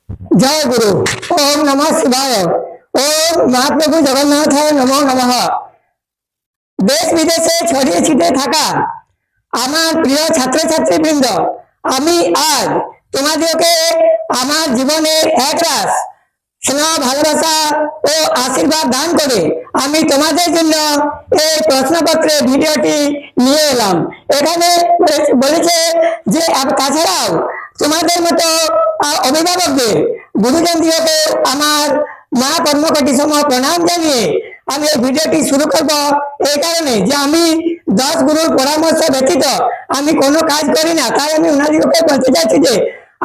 जय गुरु। ओम नमः शिवाय। ओम महाप्रभु जगन्नाथ नमो नमः। देश विदेशे ছড়িয়ে ছিটে থাকা আমার প্রিয় ছাত্রছাত্রী বৃন্দ, আমি আজ তোমাদেরকে আমার জীবনের একরাশ স্নেহ ভালোবাসা ও আশীর্বাদ দান করে আমি তোমাদের জন্য এই প্রশ্নপত্রের ভিডিওটি নিয়ে এলাম। এখানে বলেছে যে তাছাড়াও তোমাদের মতো অভিভাবকদের গুরুজনদিগকে আমার মা কর্মকটি সমূহ প্রণাম জানিয়ে আমি এই ভিডিওটি শুরু করব। এই কারণে যে আমি 10 গুরুর পরামর্শ ব্যতীত আমি কোনো কাজ করি না, তাই আমি ওনাদিগকে বলতে চাচ্ছি যে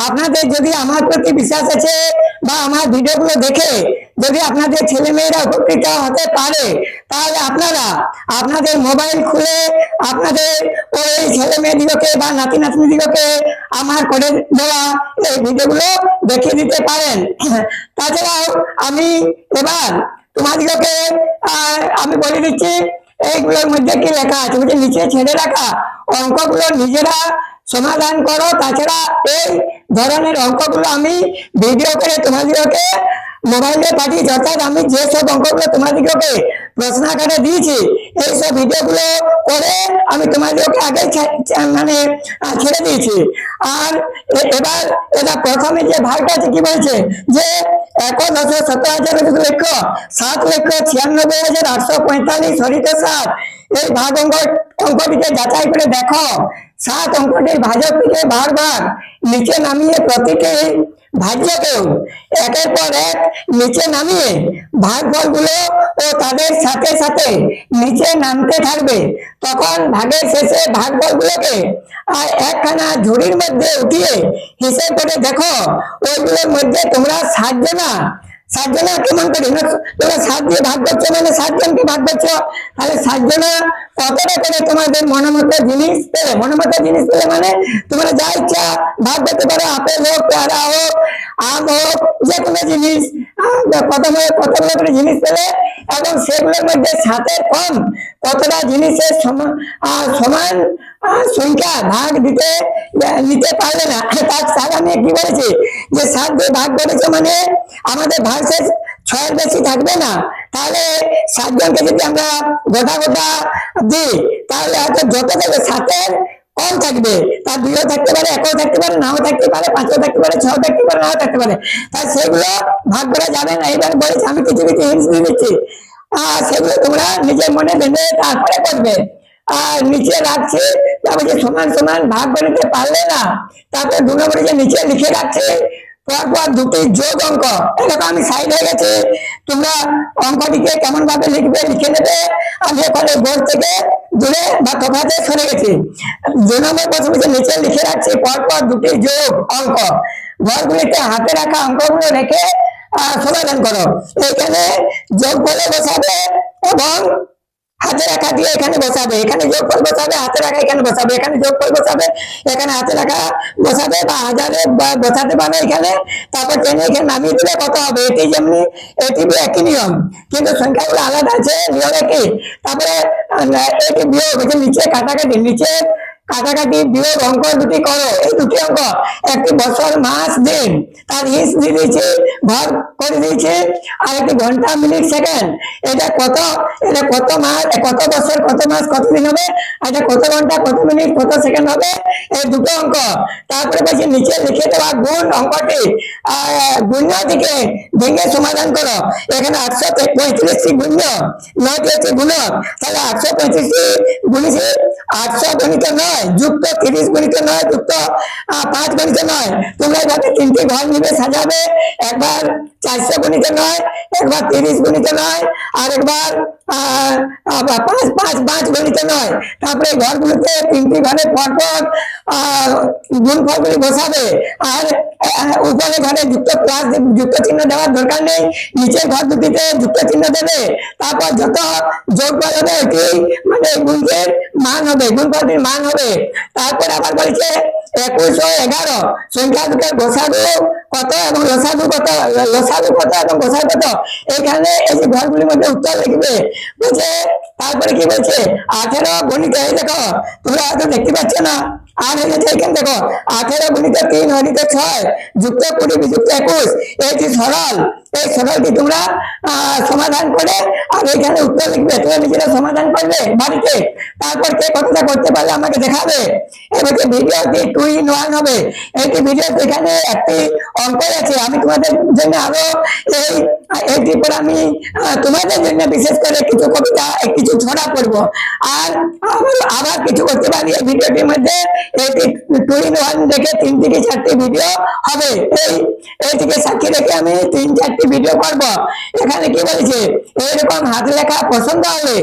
আপনাদের যদি আমার প্রতি বিশ্বাস আছে বা আমার ভিডিওগুলো দেখে যদি আপনাদের ছেলে মেয়েরা উপকৃত হতে পারে, তাহলে আপনারা আপনাদের মোবাইল খুলে আপনাদের ওই ছেলে মেয়েদিগকে বা নাতি নাতনিদিগকে আমার করে দেওয়া এই ভিডিওগুলো দেখিয়ে দিতে পারেন। তাছাড়াও আমি এবার তোমাদিগকে আমি বলে দিচ্ছি এইগুলোর মধ্যে কি লেখা আছে, বুঝে নিচে ছেড়ে রাখা অঙ্কগুলো নিজেরা সমাধান করো। তাছাড়া এই ধরনের অঙ্কগুলো আমি ভিডিও করে তোমাদেরকে মোবাইলে পাঠিয়েছি, অর্থাৎ আমি যেসব অঙ্কগুলো তোমাদেরকে প্রশ্ন আকারে দিয়েছি এইসব ভিডিওগুলো করে আমি তোমাদেরকে আগে মানে ছেড়ে দিয়েছি। আর এবার এটা প্রথমে যে ভাগটা আছে কি বলছে যে 1,17,796,96,845 সরিতে 7 এই ভাগ অঙ্কটিকে যাচাই করে দেখো। 7 অঙ্কটির ভাজকটিকে বারবার নিচে নামিয়ে প্রতিটি ভাজ্যকেও একের পর এক নিচে নামিয়ে ভাগফলগুলো ও তাদের সাথে সাথে নিচে নামতে থাকবে। তখন ভাগের শেষে ভাগফলগুলোকে একখানা ঝুড়ির মধ্যে উঠিয়ে হিসেব করে দেখো ওইগুলোর মধ্যে তোমরা 7 জনা কেমন করে তোমরা 7 দিয়ে ভাগ করছো, মানে 7 জনকে ভাগ করছো, তাহলে 7 জনা কতটা করে তোমাদের মনোমত জিনিস পেলে, মনোমত জিনিস পেলে মানে তোমরা যা ইচ্ছা ভাগ করতে পারো, আপেল হোক, পেয়ারা হোক, আম হোক, যে কোনো জিনিস কতগুলো করে জিনিস পেলে এবং সেগুলোর মধ্যে 7-এর কম কতটা জিনিসের সমান সংখ্যা ভাগ নিতে পারলে না। তার সাথে আমি কি বলেছি যে 7 দিয়ে ভাগ করেছে মানে আমাদের ভাগশেষ 6-এর বেশি থাকবে না। তাহলে 7 জনকে যদি আমরা গোটা দিই তাহলে হয়তো যত থাকবে 7-এর কম থাকবে, তার 2ও থাকতে পারে, 1ও থাকতে পারে, নাও থাকতে পারে, 5ও থাকতে পারে, 6ও থাকতে পারে, নাও থাকতে পারে, তাই সেগুলো ভাগ করা যাবে না। এবার বলেছি আমি কিছু হিন্টস দিয়ে দিচ্ছি, সেগুলো তোমরা নিজের মনে ভেবে তারপরে করবে। আর নিচে রাখছে যে সমান সমান ভাগ করতে পারলে না, তারপরে 2 নম্বরে যে নিচে লিখে রাখছে পরপর দুটি যোগ অঙ্ক, এরকম আমি সাইড হয়ে গেছে, তোমরা অঙ্কটিকে কেমন ভাবে লিখবে লিখে নেবে। আমি এখানে বোর্ড থেকে দূরে বা তফাতে সরে গেছি। 2 নম্বর প্রশ্নে নিচে লিখে রাখছি পরপর দুটি যোগ অঙ্ক, ঘরগুলিতে হাতে রাখা অঙ্কগুলো রেখে সমাধান করো। এখানে যোগ ফলে বসাবে এবং হাতে রাখা দিয়ে এখানে বসাবে, এখানে যোগফল বসাবে, হাতে রাখা এখানে বসাবে, এখানে যোগফল বসাবে, এখানে হাতে রাখা বসাবে বা হাজারে বসাতে পারবে এখানে, তারপর টেনে এখানে নামিয়ে দিলে কত হবে। এটি যেমনি এটি একই নিয়ম, কিন্তু সংখ্যাগুলো আলাদা আছে, নিয়ম একই। তারপরে এটি বিয়োগ, নিচে কাটাকাটি, নিচে কাটাকাটি বিয়োগ অঙ্ক দুটি করো। এই দুটি অঙ্ক, একটি বছর মাস দিন তার ইস দিয়ে দিয়েছে, ঘর করে দিয়েছে, আর একটি ঘন্টা মিনিট সেকেন্ড। এটা কত মাস, কত বছর, কত মাস, কত দিন হবে, এটা কত ঘন্টা, কত মিনিট, কত সেকেন্ড হবে, এই দুটো অঙ্ক। তারপরে বলছি নিচে লিখে দেওয়া গুণ অঙ্কটি গুণ্য দিকে ভেঙে সমাধান করো। এখানে 835 গুণ্য, 9 হচ্ছে গুণক, তাহলে 835 গুণিছে 800 গণিত 9 যুক্ত 30 গণিত 9 যুক্ত 5 গণিত 9। তোমরা এভাবে 3টি ঘর নিবে সাজাবে, একবার 400 গণিত 9, একবার 30 গণিত 9, আর একবার 5 গণিত 9। তারপরে ঘরগুলোতে 3টি ঘরে পরপর গুণফলগুলি বসাবে, আর উপরে ঘরে যুক্ত চিহ্ন দেওয়ার দরকার নেই, নিচের ঘর দুটিতে যুক্ত চিহ্ন দেবে। তারপর যত যোগফল হবে এটি মানে গুণের মান হবে, গুণফলটির মান হবে। তারপর আবার বলছে 2111 সংখ্যা দুটোর গোসাগু কত এবং লসাগু কত এবং গোসাগু কত, এখানে এই যে ঘরগুলির মধ্যে উত্তর লিখবে। বলছে তারপরে কি বলছে 18 গণিত, এই দেখো তোমরা হয়তো দেখতে পাচ্ছ না, আর হয়ে গেছে এখানে দেখো 18 × 3 হরিত 6 যুক্ত 20 বিযুক্ত 21, এটি সরল। এই সরলটি তোমরা সমাধান করে আর এখানে উত্তর লিখবে, তোমরা নিজেরা সমাধান করবে বাড়িতে। তারপর কে কতটা করতে পারলে আমাকে দেখাবে। এবার ভিডিওটি 2 in 1 হবে। এইটি ভিডিও এখানে একটি অঙ্ক আছে, আমি তোমাদের জন্য আরো এইটির পর আমি তোমাদের জন্য বিশেষ করে কিছু কবিতা কিছু ছড়া পড়বো আর আবার কিছু করতে পারি। এই ভিডিওটির মধ্যে এইটি 2 in 1 দেখে 3 থেকে 4টি ভিডিও হবে। এইটিকে সাক্ষী রেখে আমি 3-4টি ভিডিও করবো। এখানে কি বলেছে, এরকম হাত লেখা পছন্দ হলে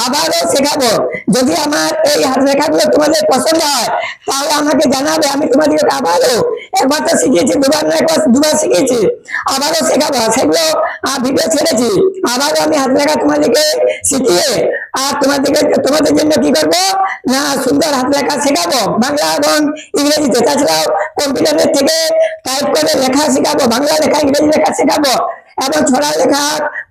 আবারও শেখাবো। যদি আমার এই হাত লেখাগুলো তোমাদের পছন্দ হয় তাহলে আমাকে জানাবে, আমি তোমাদেরকে আবারও, একবার তো শিখিয়েছি, দুবার শিখিয়েছি, আবারও শেখাবো। সেগুলো ভিডিও ছেড়েছি, আবারও আমি হাত লেখা তোমাদেরকে শিখিয়ে আর তোমাদের জন্য কি করবো না, সুন্দর হাত লেখা শেখাবো বাংলা এবং ইংরেজিতে। তাছাড়াও কম্পিউটারের থেকে টাইপ করে লেখা শেখাবো, বাংলা লেখা ইংরেজি লেখা শেখাবো এবং ছড়া লেখা,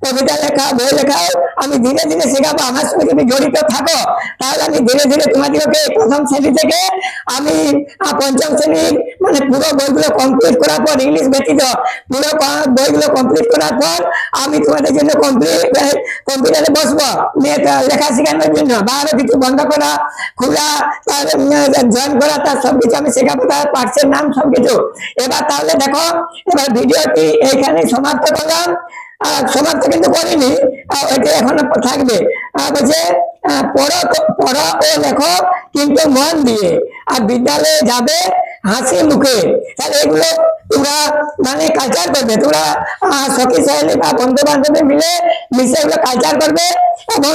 কবিতা লেখা, বই লেখাও আমি ধীরে ধীরে শেখাবো। আমার সঙ্গে যদি জড়িত থাকো তাহলে আমি ধীরে ধীরে তোমাদেরকে প্রথম শ্রেণী থেকে আমি পঞ্চম শ্রেণীর মানে পুরো বইগুলো কমপ্লিট করার পর, ইংলিশ ব্যতীত পুরো বইগুলো কমপ্লিট করার পর আমি তোমাদের জন্য কম্পিউটারে বসবো লেখা শেখানোর জন্য, বা আরো কিছু বন্ধ করা, খোলা, তার জয়েন করা, তার সবকিছু আমি শেখাবো, তার পার্টসের নাম সবকিছু। এবার তাহলে দেখো, এবার ভিডিওটি এইখানে সমাপ্ত করলাম। সমাপ্ত কিন্তু করিনি, এটা এখনো থাকবে। বলছে পড়ো ও লেখো কিন্তু মন দিয়ে, আর বিদ্যালয়ে যাবে হাসি মুখে। তাহলে এগুলো তোমরা মানে কালচার করবে, তোমরা সখী সহেলী বা বন্ধু বান্ধবী মিশে এগুলো কালচার করবে। এবং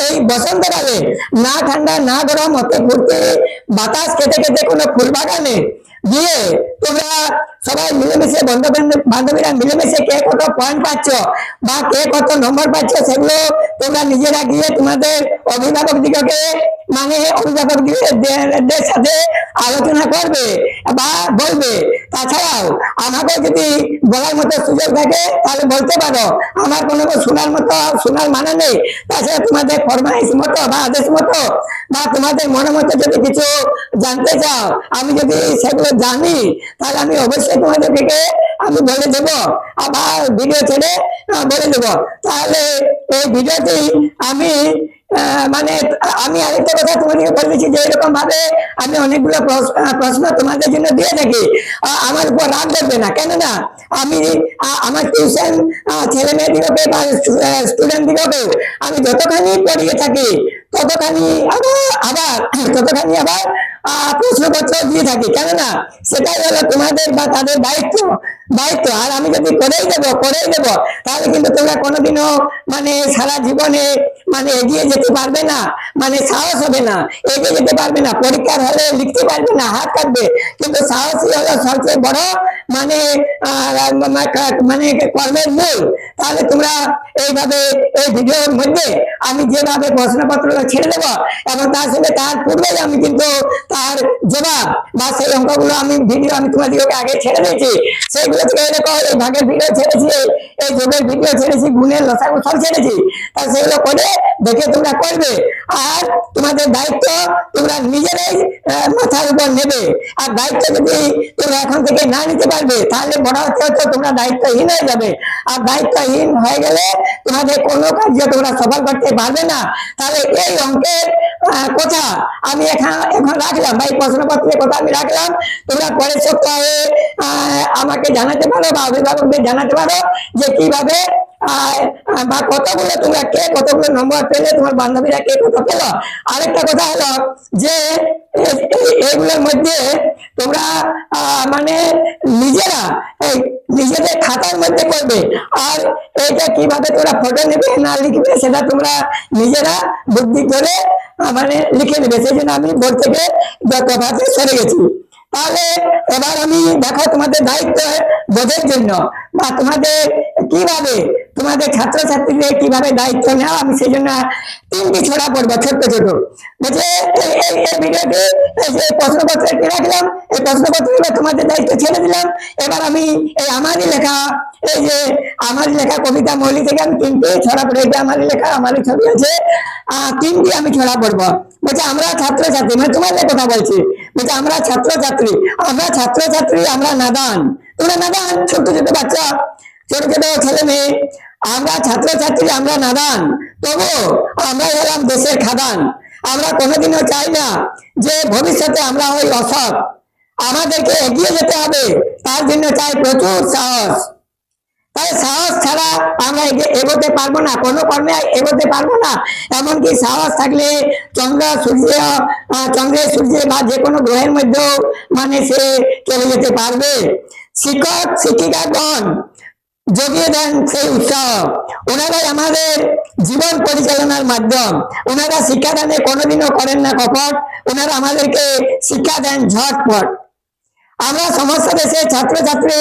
এই বসন্তকালে না ঠান্ডা না গরম হতে ঘুরতে বাতাস খেতে খেতে কোনো ফুল বাগানে গিয়ে তোমরা সবাই মিলেমিশে, বন্ধু বান্ধবীরা মিলেমিশে কে কত পয়েন্ট পাচ্ছ বা কে কত নম্বর পাচ্ছ সেগুলো তোমরা নিজেরা গিয়ে তোমাদের অভিভাবক দিগকে মানে অভিভাবকদের সাথে আলোচনা করবে বা বলবে। তাছাড়াও আমাকে যদি বলার মতো সুযোগ থাকে তাহলে বলতে পারো, আমার কোনো শোনার মানে নেই। তাছাড়া তোমাদের ফরমাইশ মতো বা আদেশ মতো বা তোমাদের মনে মতো যদি কিছু জানতে চাও, আমি যদি সেগুলো জানি তাহলে আমি অবশ্যই তোমাদেরকে আমি বলে দেবো, আবার ভিডিও ছেড়ে বলে দেবো। তাহলে এই ভিডিওটি আমি মানে আমি আরেকটা কথা তোমাদেরকে বলে দিচ্ছি যে এরকম ভাবে আমি অনেকগুলো প্রশ্ন তোমাদের জন্য দিয়ে থাকি। আমার উপর রাগ করবে না, কেননা আমি আমার টিউশন ছেলে মেয়েদিগকে বা স্টুডেন্ট দিগকে আমি যতখানি পড়িয়ে থাকি ততখানি আবার প্রশ্নপত্র দিয়ে থাকি, কেননা সেটাই হলো তোমাদের বা তাদের দায়িত্ব। আর আমি যদি করেই দেবো তাহলে কিন্তু তোমরা কোনোদিনও মানে সারা জীবনে মানে এগিয়ে যেতে পারবে না, মানে সাহস হবে না, এগিয়ে যেতে পারবে না, পরীক্ষার হলে লিখতে পারবে না, হাত কাটবে। কিন্তু সাহসই হলো সবচেয়ে বড় মানে মানে কর্মের মূল। তাহলে তোমরা এইভাবে এই ভিডিওর মধ্যে আমি যেভাবে প্রশ্নপত্র ছেড়ে দেবো এবং তার সঙ্গে তার পূর্বেই আমি কিন্তু তার জবাব বা সেই অঙ্কগুলো আমি তোমাদেরকে আগে ছেড়ে দিয়েছি। সেইগুলো থেকে দেখো, এই ভাগের ভিডিও ছেড়েছি, এই যোগের ভিডিও ছেড়েছি, গুণের লসাগু সব ছেড়েছি। তা সেগুলো করে দেখে তোমরা করবে। আর তোমাদের দায়িত্ব তোমরা নিজেরাই মাথার উপর নেবে। আর দায়িত্ব যদি তোমরা এখন থেকে না নিতে পারবে তাহলে বড় হতে তোমরা দায়িত্বহীন হয়ে যাবে। আর দায়িত্বহীন হয়ে গেলে তোমাদের কোনো কার্য তোমরা সফল করতে পারবে না। তাহলে এই অঙ্কের কথা আমি এখন রাখলাম, বা এই প্রশ্নপত্রের কথা আমি রাখলাম। তোমরা পরের সপ্তাহে আমাকে জানাতে পারো বা অভিভাবকদের জানাতে পারো যে কিভাবে বা তোমরা কে কতগুলো নম্বর পেলে, তোমার বান্ধবীরা কে কত পেল। আরেকটা কথা হলো যে এইগুলোর মধ্যে তোমরা মানে নিজেদের খাতার মধ্যে করবে। আর এইটা কিভাবে তোমরা ফটো নেবে না লিখবে সেটা তোমরা নিজেরা বুদ্ধি করে মানে লিখে নেবে। সেই জন্য আমি বোর্ড থেকে যতভাবে সরে গেছি। তাহলে এবার আমি দেখো তোমাদের দায়িত্ব বোধের জন্য বা তোমাদের কিভাবে তোমাদের ছাত্রছাত্রীদের কিভাবে দায়িত্ব নেওয়া, আমি সেই জন্য 3টি ছড়া পড়বো ছোট্ট ছোট। বুঝলে এই ভিডিওতে প্রশ্নপত্রটি রাখলাম, এই প্রশ্নপত্রগুলো তোমাদের দায়িত্ব ছেড়ে দিলাম। এবার আমি এই আমারই লেখা কবিতা মৌলি থেকে আমি 3টি ছড়া পড়ে, আমারই লেখা, আমারই ছবি আছে, 3টি আমি ছড়া পড়বো। বলছে আমরা ছাত্রছাত্রী, মানে তোমাদের কথা বলছি, বলছে আমরা ছাত্রছাত্রী, আমরা নাদান। তোমরা নাদান, ছোট ছোট বাচ্চা, ছোট ছোট ছেলে মেয়ে, আমরা ছাত্রছাত্রী, আমরা নাদান, তবু আমরা হলাম দেশের খাদান। আমরা কোনোদিনও চাই না যে ভবিষ্যতে আমরা হই অসৎ। আমাদেরকে এগিয়ে যেতে হবে, তার জন্য চাই প্রচুর সাহস। তাই সাহস ছাড়া আমরা এগোতে পারবো না, কোনো কর্মে এগোতে পারবো না। এমনকি সাহস থাকলে চন্দ্রের সূর্যে বা যে কোনো গ্রহের মধ্যেও মানে সে চলে যেতে পারবে। শিক্ষক শিক্ষিকাগণ জগিয়ে দেন সেই উৎসাহ, ওনারাই আমাদের জীবন পরিচালনার মাধ্যম। ওনারা শিক্ষাদানে কোনোদিনও করেন না কপট, ওনারা আমাদেরকে শিক্ষা দেন ঝটপট। আমরা সমস্ত দেশের ছাত্রছাত্রী,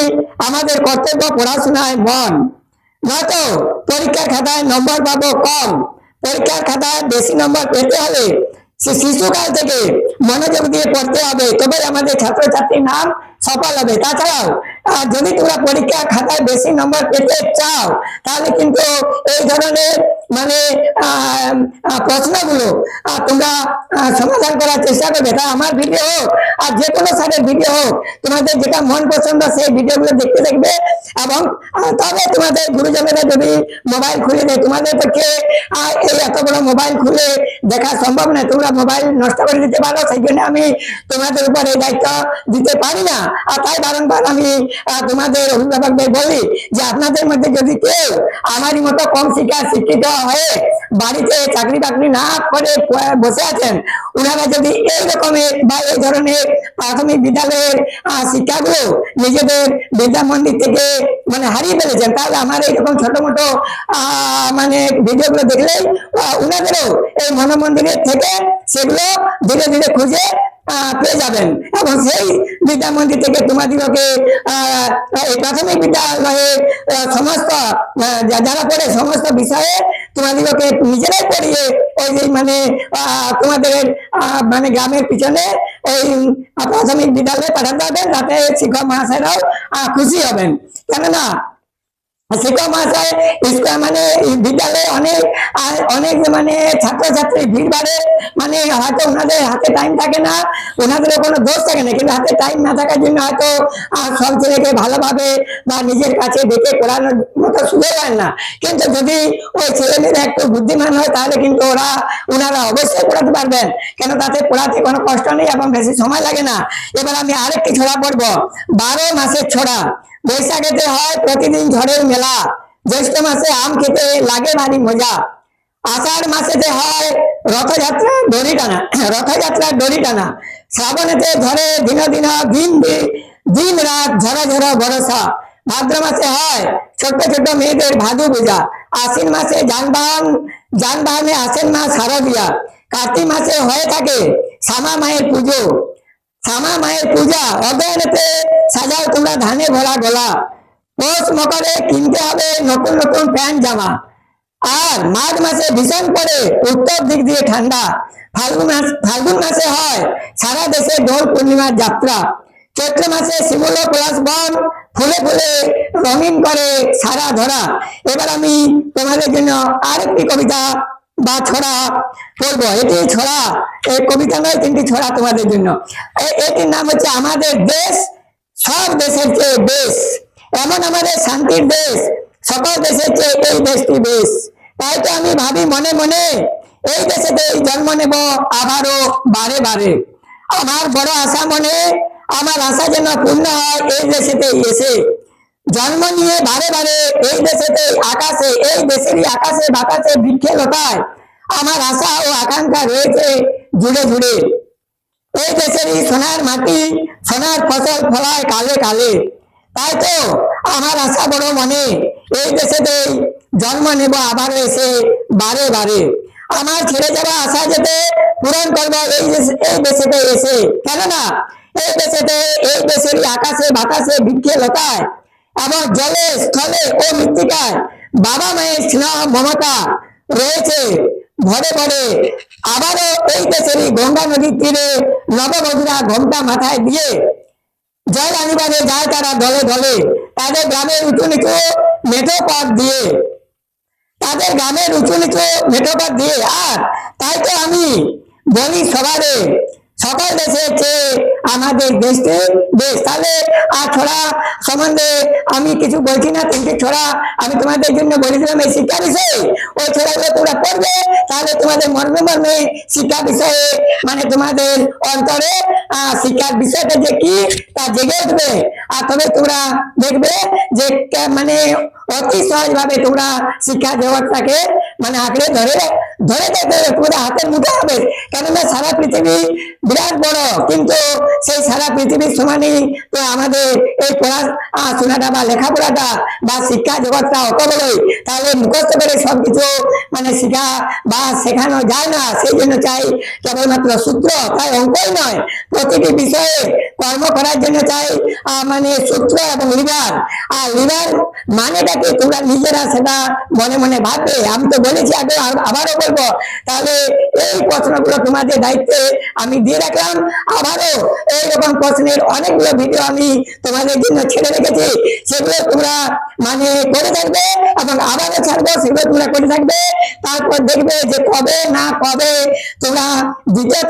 আমাদের কর্তব্য পড়াশোনায় মন, নয়তো পরীক্ষার খাতায় নম্বর পাবো কম। পরীক্ষার খাতায় বেশি নম্বর পেতে হলে শিশুকাল থেকে মনোযোগ দিয়ে পড়তে হবে, তবে আমাদের ছাত্রছাত্রীর নাম সফল হবে। তাছাড়াও যদি তোমরা পরীক্ষা খাতায় বেশি নম্বর পেতে চাও, তাহলে কিন্তু এই ধরনের মানে প্রশ্নগুলো তোমরা সমাধান করার চেষ্টা করবে। তা আমার ভিডিও হোক আর যে কোনো স্যারের ভিডিও হোক, তোমাদের যেটা মন পছন্দ সেই ভিডিওগুলো দেখতে থাকবে। এবং তবে তোমাদের গুরুজনেরা যদি মোবাইল খুলে দেয়, তোমাদের পক্ষে এই এত বড় মোবাইল খুলে দেখা সম্ভব নয়, তোমরা মোবাইল নষ্ট করে দিতে পারো, সেই জন্য আমি তোমাদের উপর এই দায়িত্ব দিতে পারি না। আর তাই বারংবার আমি তোমাদের অভিভাবকদের বলি যে আপনাদের মধ্যে যদি কেউ আমারই মতো কম শিক্ষিত হয়ে বাড়িতে চাকরি বাকরি না করে বসে আছেন, ওনারা যদি এই রকমের বা এই ধরনের প্রাথমিক বিদ্যালয়ের শিক্ষাগুলো নিজেদের বিদ্যা মন্দির থেকে মানে হারিয়ে ফেলেছেন, তাহলে আমার এইরকম ছোট মোটো মানে ভিডিওগুলো দেখলেই ওনাদেরও এই মনোমন্দিরের থেকে সেগুলো ধীরে ধীরে খুঁজে পেয়ে যাবেন। এবং সেই বিদ্যা মন্দির থেকে তোমাদিগকে এই প্রাথমিক বিদ্যালয়ে সমস্ত যারা পড়ে সমস্ত বিষয়ে তোমাদিগকে নিজেরাই পড়িয়ে ওই যে মানে তোমাদের মানে গ্রামের পিছনে ওই প্রাথমিক বিদ্যালয়ে পাঠাতে হবেন, তাতে শিক্ষক মহাশয়রাও খুশি হবেন। কেননা শিক্ষক মহাশয় মানে বিদ্যালয়ে অনেক মানে ছাত্রছাত্রী ভিড় বাড়ে, মানে হয়তো ওনাদের হাতে টাইম থাকে না, ওনাদেরও কোনো দোষ থাকে না, কিন্তু হাতে টাইম না থাকার জন্য হয়তো সব ছেলেকে ভালোভাবে বা নিজের কাছে ডেকে পড়ানোর মতো সুযোগ হয় না। কিন্তু যদি ওই ছেলেমেয়েরা একটু বুদ্ধিমান হয়, তাহলে কিন্তু ওনারা অবশ্যই পড়াতে পারবেন, কেন তাতে পড়াতে কোনো কষ্ট নেই এবং বেশি সময় লাগে না। এবার আমি আরেকটি ছড়া পড়বো, 12 মাসের ছড়া। বৈশাখেতে হয় প্রতিদিন ঝড়ের মেলা, জ্যৈষ্ঠ মাসে আম খেতে লাগে ভারী মজা, আষাঢ় মাসেতে হয় রথযাত্রার দড়ি টানা, শ্রাবণেতে ধরে দিন দিন রাত ঝরা ঝরা ভরসা, ভাদ্র মাসে হয় ছোট ছোট মেয়েদের ভাদু পূজা, আশ্বিন মাসে যানবাহনে আসেন মা শারদিয়া, কার্তিক মাসে হয়ে থাকে শ্যামা মায়ের পূজা, অধ্যয়নেতে সাজাও তোমরা ধানে ভরা গলা, পৌষ মকরে কিনতে হবে নতুন নতুন প্যান্ট জামা, আর মাঘ মাসে ভীষণ পড়ে উত্তর দিক দিয়ে ঠান্ডা, ফাল্গুন মাসে হয় সারা দেশে দোল পূর্ণিমার যাত্রা, চৈত্র মাসে শিমুল পলাশ বন ফুলে ফুলে রঙিন করে সারা ধরা। এবার আমি তোমাদের জন্য আরেকটি কবিতা বা ছড়া পড়বো। এটি ছড়া, এই কবিতা নয়, 3টি ছড়া তোমাদের জন্য। এটির নাম হচ্ছে আমাদের দেশ সব দেশের চেয়ে দেশ, এমন আমাদের শান্তির দেশ, সকল দেশের চেয়ে এই দেশটি বেশ। তাই তো আমি ভাবি মনে মনে এই দেশেতেই জন্ম নেব আবারও বারে বারে। আমার বড় আশা মনে, আমার আশা যেন পূর্ণ হয় এই দেশেতেই এসে, জন্ম নিয়ে বারে বারে এই দেশেতেই আকাশে, এই দেশেরই আকাশে বাতাসে বৃক্ষে লতায় আমার আশা ও আকাঙ্ক্ষা রয়েছে জুড়ে জুড়ে। এই দেশেরই সোনার মাটি, সোনার ফসল ফলায় কালে কালে। তাই তো আমার আশা বড় মনে, এই দেশেতেই জন্ম নেব আবারও এসে বারে বারে। আমার ছেড়ে যাওয়া আশা যেতে পূরণ করবো এই দেশেতে এসে, কেননা এই দেশেতে, এই দেশেরই আকাশে বাতাসে বৃক্ষে লতায় এবং জলে স্থলে ও মৃত্তিকায় বাবা মায়ের স্নেহ মমতা রয়েছে ভরে ভরে। আবারও এই দেশেরই গঙ্গা নদীর তীরে নববধূরা ঘোমটা মাথায় দিয়ে জল আনিবারে যায় তারা দলে দলে, তাদের গ্রামের উঁচু নিচু মেঠো পথ দিয়ে, আর তাই তো আমি বলি সবারে সকল দেশের চেয়ে আমাদের দেশটি দেশ। তাহলে আর ছড়া সম্বন্ধে আমি কিছু বলছি না, তিনটি ছড়া আমি তোমাদের জন্য বলে দিলাম এই শিক্ষা বিষয়ে। ওই ছড়াগুলো তোমরা পড়বে, তাহলে তোমাদের মর্মে মর্মে শিক্ষা বিষয়ে মানে তোমাদের অন্তরে শিক্ষার বিষয়টা যে কি তা জেগে উঠবে। আর তবে তোমরা দেখবে যে মানে অতি সহজ ভাবে তোমরা শিক্ষা জগৎটাকে মানে আঁকড়ে ধরে ধরে দেখবে, তোমাদের হাতের মুঠো হবে। কেননা সারা পৃথিবী বিরাট বড়, কিন্তু সেই সারা পৃথিবীর সমানই তো আমাদের এই পড়াশোনাটা বা লেখাপড়াটা বা শিক্ষা জগৎটা অত বড়ই। তাহলে মুখস্থ করে সবকিছু মানে শিখা বা শেখানো যায় না। সেই জন্য চাই কেবলমাত্র সূত্র, তাই অঙ্কই নয়, প্রতিটি বিষয়ে কর্ম করার জন্য চাই মানে সূত্র এবং লিভার। আর লিভার মানেটা কি তোমরা নিজেরা সেটা মনে মনে ভাববে। আমি তো বলেছি আগে, আবারও বলবো। তাহলে এই প্রশ্নগুলো তোমাদের দায়িত্বে আমি দিয়ে রাখলাম। আবারও এইরকম প্রশ্নের অনেকগুলো ভিডিও আমি তোমাদের জন্য ছেড়ে রেখেছি, সেগুলো তোমরা মানে করে থাকবে এবং আবারও ছাড়বো, সেগুলো তোমরা করে থাকবে। তারপর দেখবে যে কবে না কবে তোমরা দ্বিতীয়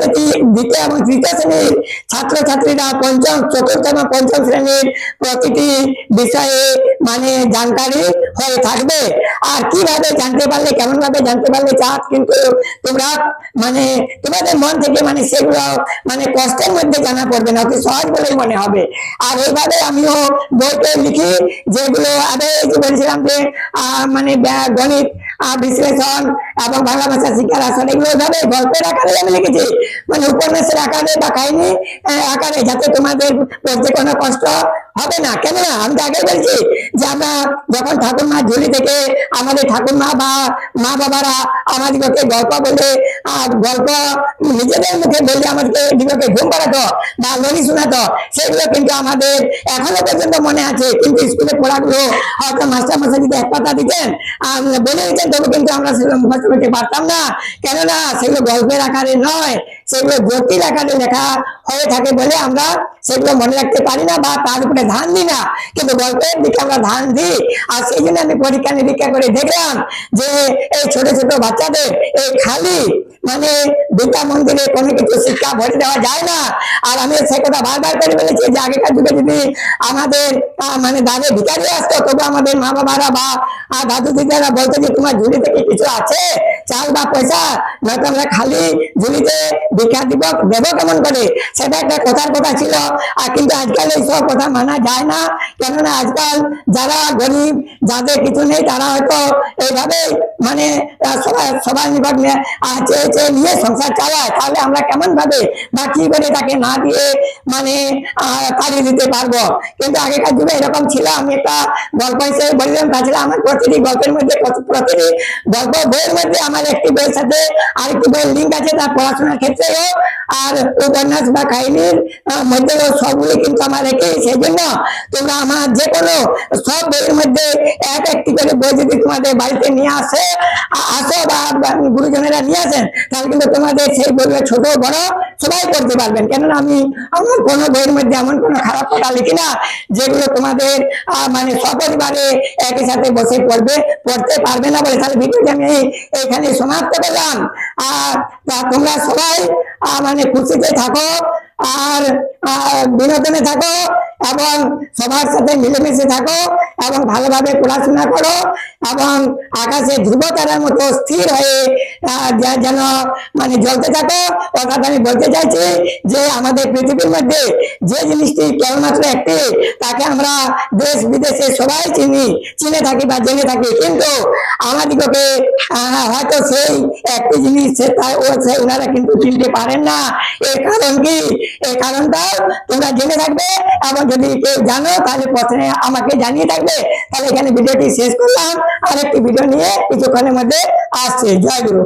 এবং তৃতীয় শ্রেণীর ছাত্রছাত্রীরা চতুর্থ এবং পঞ্চম শ্রেণীর প্রতিটি বিষয়ে মানে জানকারি হয়ে থাকবে। আর কিভাবে জানতে পারলে, কেমন ভাবে জানতে পারলে চাপ কিন্তু তোমরা মানে তোমাদের মন থেকে মানে সেগুলো মানে কষ্টের মধ্যে জানা পড়বে না, অতি সহজ বলে মনে হবে। আর এইভাবে আমিও বইতে লিখি, যেগুলো আগে বলছিলাম যে মানে গণিত বিশ্লেষণ এবং বাংলা ভাষা শিক্ষার আসন, এগুলো ভাবে গল্পের আকারে আমি লিখেছি, মানে উপন্যাসের আকারে বা কাহিনী আকারে, যাতে তোমাদের পড়তে কোনো কষ্ট হবে না। কেননা আমি তো আগে বলছি যে আমরা যখন ঠাকুরমার ঝুলি থেকে আমাদের ঠাকুরমা বা মা বাবারা আমাদেরকে গল্প বলে গল্প নিজেদের মুখে বললে আমাদেরকে ঘুম পাড়াতো বা লড়ি শোনাতো, সেগুলো কিন্তু আমাদের এখনো পর্যন্ত মনে আছে। কিন্তু স্কুলে পড়াগুলো হয়তো মাস্টার মশাই যদি এক পাতা দিতেন বলে দিতেন, তবে কিন্তু আমরা সেগুলো মুখস্থ করতে পারতাম না। কেননা সেগুলো গল্পের আকারে নয়, সেগুলো জটিল আকারে লেখা হয়ে থাকে বলে আমরা সেগুলো মনে রাখতে পারি না বা তার উপরে ধ্যান দিই না। কিন্তু গল্পের দিকে আমরা ধ্যান দিই। আর সেই জন্য আমি পরীক্ষা নিরীক্ষা করে দেখলাম যে এই ছোট ছোট বাচ্চাদের এই খালি মানে বিদ্যা মন্দিরে কোনো কিছু শিক্ষা ভরে দেওয়া যায় না। আর আমি সে কথা বারবার করে বলেছি যে আগেকার যুগে যদি আমাদের মানে দাদু ভিকারি আসতো, তবু আমাদের মা বাবারা বা দাদু দিদারা বলতো যে তোমার ঝুলি থেকে কিছু আছে, চাল বা পয়সা, নয়তো আমরা খালি ঝুলিতে ভিক্ষা দেবো কেমন করে, সেটা একটা কথার কথা ছিল। আর কিন্তু আজকাল এইসব কথা মানা যায় না। কেননা আজকাল যারা গরিব, যাদের কিছু নেই, তারা হয়তো এইভাবে মানে সবার নিকট চেয়ে নিয়ে সংসার চালায়। তাহলে আমরা কেমন ভাবে বা কি করে তাকে না দিয়ে মানে তাড়িয়ে দিতে পারবো। কিন্তু আগেকার যুগে এরকম ছিল। আমি একটা গল্প হিসেবে বললাম, তাছাড়া আমার প্রতিটি গল্পের মধ্যে প্রতিটি গল্প বইয়ের মধ্যে আমার একটি বইয়ের সাথে আরেকটি বইয়ের লিঙ্ক আছে, তার পড়াশোনার ক্ষেত্রেও আর উপন্যাস বা কাহিনীর মধ্যেও সবগুলি কিন্তু আমার রেখে। সেই জন্য তোমরা আমার যে কোনো সব বইয়ের মধ্যে একটি করে বই যদি তোমাদের বাড়িতে নিয়ে আসো বা গুরুজনেরা নিয়ে আসেন, তাহলে কিন্তু তোমাদের সেই বইগুলো ছোট বড় সবাই পড়তে পারবেন। কেননা আমি আমার কোনো বইয়ের মধ্যে এমন কোনো খারাপ কথা লিখি না যেগুলো তোমাদের মানে সপরিবারে একই সাথে বসে পড়তে পারবে না বলে। তাহলে ভিডিওটি আমি এখানে সমাপ্ত করলাম। আর তোমরা সবাই মানে খুশিতে থাকো আর বিনোদনে থাকো এবং সবার সাথে মিলেমিশে থাকো এবং ভালোভাবে পড়াশোনা করো এবং আকাশে ধ্রুবতারার মতো স্থির হয়ে যেন মানে জ্বলতে থাকো। অর্থাৎ আমি বলতে চাইছি যে আমাদের পৃথিবীর মধ্যে যে জিনিসটি কেবলমাত্র একটি, তাকে আমরা দেশ বিদেশে সবাই চিনে থাকি বা জেনে থাকি, কিন্তু আমাদিগকে হয়তো সেই একটি জিনিস ওনারা কিন্তু চিনতে পারেন না। এর কারণ কি? এই কারণটাও তোমরা জেনে থাকবে এবং যদি কেউ জানো তাহলে প্রশ্নে আমাকে জানিয়ে থাকবে। তাহলে এখানে ভিডিওটি শেষ করলাম, আরেকটি ভিডিও নিয়ে কিছুক্ষণের মধ্যে আসছে। জয় গুরু।